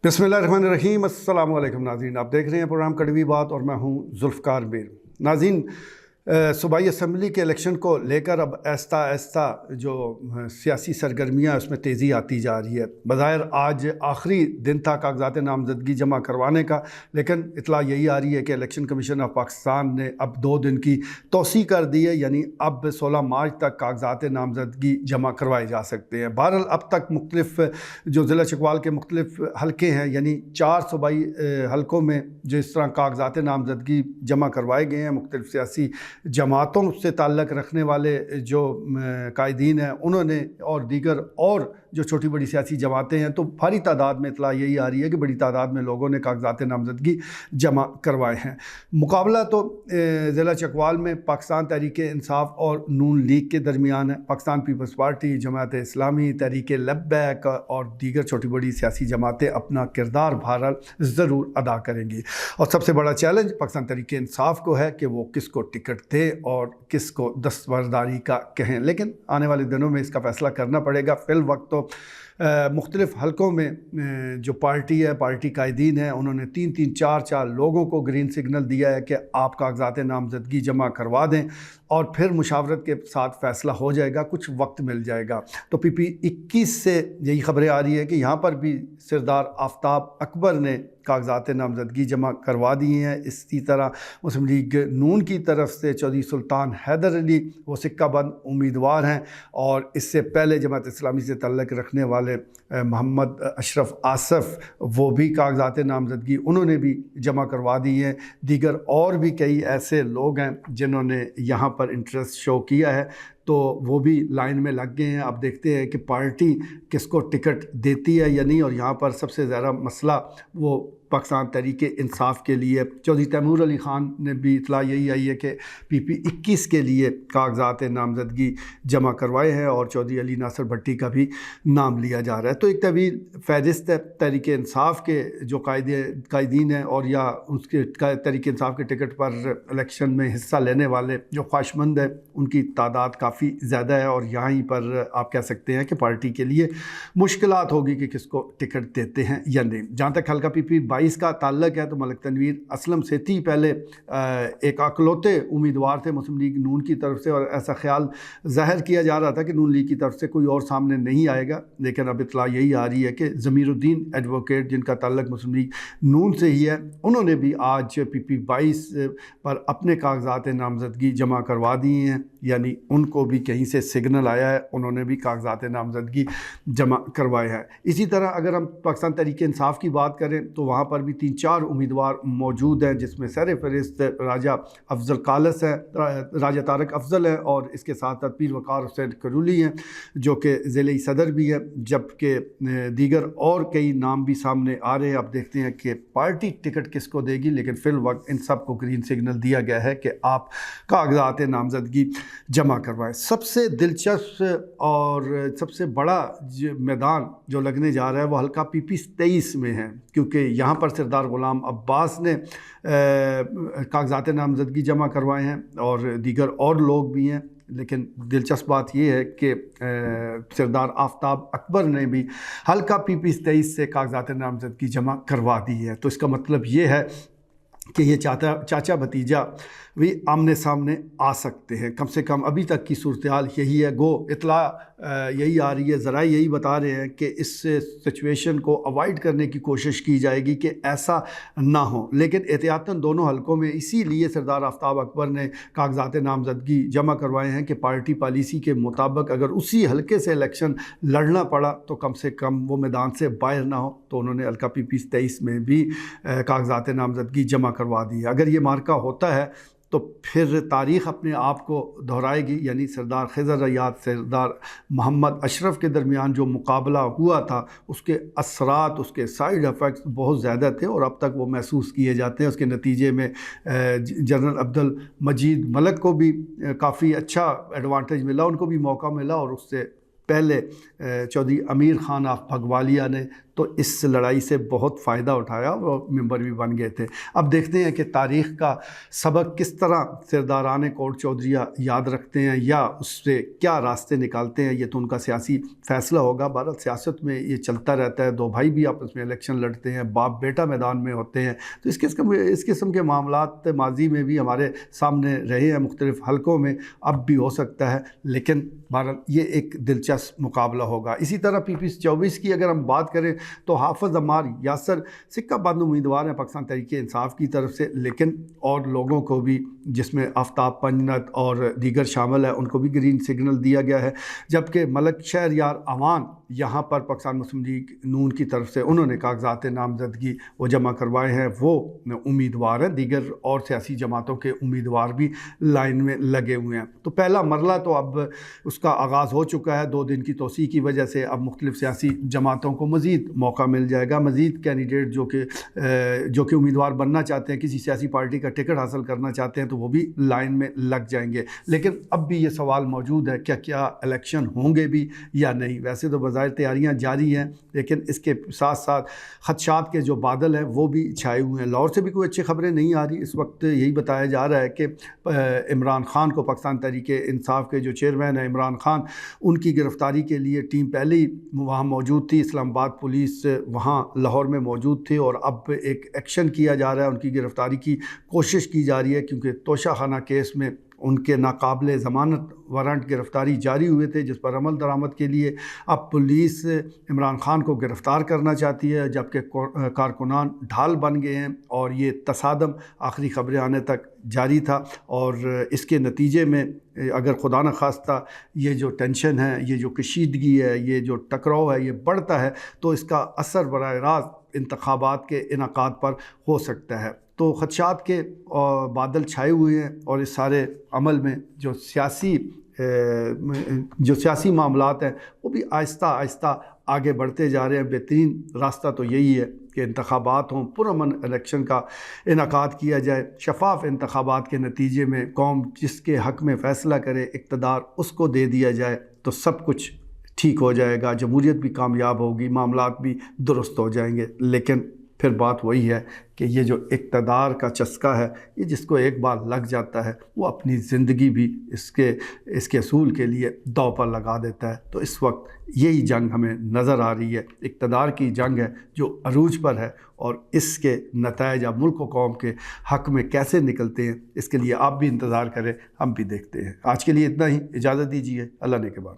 बिस्मिल्लाहिर्रहमानिर्रहीम। अस्सलाम वालेकुम नाज़रीन, आप देख रहे हैं प्रोग्राम कड़वी बात और मैं हूं जुल्फ़कार मीर। नाज़रीन, सूबाई असम्बली के इलेक्शन को लेकर अब आहिस्ता आहिस्ता जो सियासी सरगर्मियाँ उसमें तेज़ी आती जा रही है। बज़ाहिर आज आखिरी दिन था कागज़ात नामज़दगी जमा करवाने का, लेकिन इतला यही आ रही है कि इलेक्शन कमीशन ऑफ पाकिस्तान ने अब 2 दिन की तोसी कर दी है, यानी अब 16 मार्च तक कागज़ात नामज़दगी जमा करवाए जा सकते हैं। बहरहाल अब तक मुख्तलिफ जो ज़िला चकवाल के मुख्तलिफ हलके हैं, यानी 4 सूबाई हलकों में जो इस तरह कागज़ात नामज़दगी जमा करवाए गए हैं, मुख्तलिफ सियासी जमातों से ताल्लुक़ रखने वाले जो कायदीन हैं उन्होंने और दीगर और जो छोटी बड़ी सियासी जमातें हैं, तो भारी तादाद में इतला यही आ रही है कि बड़ी तादाद में लोगों ने कागज़ात नामज़दगी जमा करवाए हैं। मुकाबला तो ज़िला चकवाल में पाकिस्तान तहरीक इंसाफ और नून लीग के दरमियान है। पाकिस्तान पीपल्स पार्टी, जमात इस्लामी, तहरीक लब्बैक और दीगर छोटी बड़ी सियासी जमातें अपना किरदार बहरहाल ज़रूर अदा करेंगी। और सबसे बड़ा चैलेंज पाकिस्तान तहरीक इंसाफ को है कि वो किसको टिकट दे और किसको दस्तबरदारी का कहें, लेकिन आने वाले दिनों में इसका फ़ैसला करना पड़ेगा। फ़िल वक्त तो मुख्तलिफ़ हलकों में जो पार्टी है, पार्टी कायदीन है, उन्होंने 3-3, 4-4 लोगों को ग्रीन सिग्नल दिया है कि आप कागज़ात नामज़दगी जमा करवा दें और फिर मुशावरत के साथ फ़ैसला हो जाएगा, कुछ वक्त मिल जाएगा। तो PP 21 से यही ख़बरें आ रही है कि यहाँ पर भी सरदार आफ्ताब अकबर ने कागज़ात नामज़दगी जमा करवा दी हैं। इसी तरह मुस्लिम लीग नून की तरफ से चौधरी सुल्तान हैदर अली वो सिक्का बंद उम्मीदवार हैं, और इससे पहले जमात इस्लामी से तल्लुक़ रखने वाले मोहम्मद अशरफ आसफ़ वो भी कागज़ात नामज़दगी उन्होंने भी जमा करवा दी हैं। दीगर और भी कई ऐसे लोग हैं जिन्होंने यहाँ पर इंटरेस्ट शो किया है, तो वो भी लाइन में लग गए हैं। अब देखते हैं कि पार्टी किसको टिकट देती है या नहीं। और यहाँ पर सबसे ज़्यादा मसला वो पाकिस्तान तहरीक इंसाफ के लिए चौधरी तैमूर अली ख़ान ने भी इतला यही आई है कि PP 21 के लिए कागज़ात नामज़दगी जमा करवाए हैं और चौधरी अली नासिर भट्टी का भी नाम लिया जा रहा है। तो एक तवील फ़हरिस्त है तहरीक इंसाफ के जो कायदीन हैं और या उसके तहरीक इंसाफ के टिकट पर इलेक्शन में हिस्सा लेने वाले जो ख्वाहिशमंद हैं उनकी तादाद काफ़ी ज़्यादा है। और यहाँ पर आप कह सकते हैं कि पार्टी के लिए मुश्किलात होगी कि किसको टिकट देते हैं या नहीं। जहाँ तक हल्का PP 22 का ताल्लुक़ है तो मलिक तनवीर असलम सेठी पहले एक अकलौते उम्मीदवार थे मुस्लिम लीग नून की तरफ से, और ऐसा ख्याल ज़ाहिर किया जा रहा था कि नून लीग की तरफ से कोई और सामने नहीं आएगा। लेकिन अब इतला यही आ रही है कि ज़मीरुद्दीन एडवोकेट, जिनका ताल्लुक़ मुस्लिम लीग नून से ही है, उन्होंने भी आज PP 22 पर अपने कागज़ात नामज़दगी जमा करवा दिए हैं, यानी उनको भी कहीं से सिग्नल आया है, उन्होंने भी कागज़ात नामज़दगी जमा करवाए हैं। इसी तरह अगर हम पाकिस्तान तहरीक इंसाफ की बात करें तो वहाँ पर भी 3-4 उम्मीदवार मौजूद हैं, जिसमें सर फहरिस्त राजा अफजल कालस है, राजा तारक अफजल है, और इसके साथ साथ पीर वकार हुसैन करूली हैं जो कि ज़िले सदर भी है, जबकि दीगर और कई नाम भी सामने आ रहे हैं। अब देखते हैं कि पार्टी टिकट किसको देगी, लेकिन फ़िल वक्त इन सब को ग्रीन सिग्नल दिया गया है कि आप कागज़ात नामज़दगी जमा करवाएं। सबसे दिलचस्प और सबसे बड़ा मैदान जो लगने जा रहा है वो हल्का PP 23 में है, क्योंकि यहाँ पर सरदार ग़ुलाम अब्बास ने कागज़ात नामज़दगी जमा करवाए हैं और दीगर और लोग भी हैं। लेकिन दिलचस्प बात यह है कि सरदार आफ्ताब अकबर ने भी हल्का PP 23 से कागज़ात नामज़दगी जमा करवा दी है। तो इसका मतलब ये है कि ये चाचा भतीजा भी आमने सामने आ सकते हैं। कम से कम अभी तक की सूरत हाल यही है। गो इतला यही आ रही है, ज़रा यही बता रहे हैं कि इस सिचुएशन को अवॉइड करने की कोशिश की जाएगी कि ऐसा ना हो। लेकिन एहतियातन दोनों हलकों में इसीलिए सरदार आफ्ताब अकबर ने कागज़ात नामज़दगी जमा करवाए हैं कि पार्टी पॉलिसी के मुताबिक अगर उसी हलके से इलेक्शन लड़ना पड़ा तो कम से कम वो मैदान से बाहर ना हो। तो उन्होंने हल्का PP 23 में भी कागज़ात नामज़दगी जमा करवा दी है। अगर ये मार्का होता है तो फिर तारीख़ अपने आप को दोहराएगी, यानी सरदार खिज़र रयात, सरदार मोहम्मद अशरफ के दरमियान जो मुकाबला हुआ था उसके असरात, उसके साइड इफ़ेक्ट्स बहुत ज़्यादा थे और अब तक वो महसूस किए जाते हैं। उसके नतीजे में जनरल अब्दुल मजीद मलिक को भी काफ़ी अच्छा एडवांटेज मिला, उनको भी मौका मिला, और उससे पहले चौधरी अमीर ख़ान ऑफ भगवालिया ने تو اس لڑائی سے بہت فائدہ اٹھایا اور ممبر بھی بن گئے تھے۔ اب دیکھتے ہیں کہ تاریخ کا سبق کس طرح سرداران کوٹ چودھریہ یاد رکھتے ہیں یا اس سے کیا راستے نکالتے ہیں، یہ تو ان کا سیاسی فیصلہ ہوگا۔ بھارت سیاست میں یہ چلتا رہتا ہے، دو بھائی بھی آپس میں الیکشن لڑتے ہیں، باپ بیٹا میدان میں ہوتے ہیں، تو اس قسم کے معاملات ماضی میں بھی ہمارے سامنے رہے ہیں مختلف حلقوں میں، اب بھی ہو سکتا ہے، لیکن بہرحال یہ ایک دلچسپ مقابلہ ہوگا۔ اسی طرح PPS 24 کی اگر ہم بات کریں تو حافظ عمار یاسر سکہ بند امیدوار ہیں پاکستان تحریک انصاف کی طرف سے، لیکن اور لوگوں کو بھی جس میں آفتاب پنجنت اور دیگر شامل ہیں ان کو بھی گرین سگنل دیا گیا ہے، جبکہ ملک شہریار امان یہاں پر پاکستان مسلم لیگ نون کی طرف سے انہوں نے کاغذات نامزدگی وہ جمع کروائے ہیں، وہ امیدوار ہیں، دیگر اور سیاسی جماعتوں کے امیدوار بھی لائن میں لگے ہوئے ہیں۔ تو پہلا مرحلہ تو اب اس کا آغاز ہو چکا ہے، 2 دن کی توسیع کی وجہ سے اب مختلف سیاسی جماعتوں کو مزید موقع مل جائے گا، مزید کینڈیڈیٹ جو کہ امیدوار بننا چاہتے ہیں، کسی سیاسی پارٹی کا ٹکٹ حاصل کرنا چاہتے ہیں تو وہ بھی لائن میں لگ جائیں گے۔ لیکن اب بھی یہ سوال موجود ہے کیا الیکشن ہوں گے بھی یا نہیں؟ ویسے تو بظاہر تیاریاں جاری ہیں، لیکن اس کے ساتھ ساتھ خدشات کے جو بادل ہیں وہ بھی چھائے ہوئے ہیں۔ لاہور سے بھی کوئی اچھی خبریں نہیں آ رہی اس وقت، یہی بتایا جا رہا ہے کہ عمران خان کو، پاکستان تحریک انصاف کے جو چیئرمین ہیں عمران خان، ان کی گرفتاری کے لیے ٹیم پہلے ہی وہاں موجود تھی، اسلام آباد پولیس وہاں لاہور میں موجود تھی، اور اب ایک ایکشن کیا جا رہا ہے، ان کی گرفتاری کی کوشش کی جا رہی ہے، کیونکہ توشہ خانہ کیس میں ان کے ناقابل ضمانت وارنٹ گرفتاری جاری ہوئے تھے، جس پر عمل درآمد کے لیے اب پولیس عمران خان کو گرفتار کرنا چاہتی ہے، جبکہ کارکنان ڈھال بن گئے ہیں، اور یہ تصادم آخری خبریں آنے تک جاری تھا، اور اس کے نتیجے میں اگر خدا نخواستہ یہ جو ٹینشن ہے، یہ جو کشیدگی ہے، یہ جو ٹکراؤ ہے، یہ بڑھتا ہے تو اس کا اثر براہ راست انتخابات کے انعقاد پر ہو سکتا ہے۔ تو خدشات کے بادل چھائے ہوئے ہیں، اور اس سارے عمل میں جو سیاسی معاملات ہیں وہ بھی آہستہ آہستہ آگے بڑھتے جا رہے ہیں۔ بہترین راستہ تو یہی ہے کہ انتخابات ہوں، پرامن الیکشن کا انعقاد کیا جائے، شفاف انتخابات کے نتیجے میں قوم جس کے حق میں فیصلہ کرے، اقتدار اس کو دے دیا جائے، تو سب کچھ ٹھیک ہو جائے گا، جمہوریت بھی کامیاب ہوگی، معاملات بھی درست ہو جائیں گے۔ لیکن پھر بات وہی ہے کہ یہ جو اقتدار کا چسکا ہے، یہ جس کو ایک بار لگ جاتا ہے وہ اپنی زندگی بھی اس کے اصول کے لیے داؤ پر لگا دیتا ہے۔ تو اس وقت یہی جنگ ہمیں نظر آ رہی ہے، اقتدار کی جنگ ہے جو عروج پر ہے، اور اس کے نتائج اب ملک و قوم کے حق میں کیسے نکلتے ہیں، اس کے لیے آپ بھی انتظار کریں، ہم بھی دیکھتے ہیں۔ آج کے لیے اتنا ہی، اجازت دیجیے، اللہ نے کے بعد۔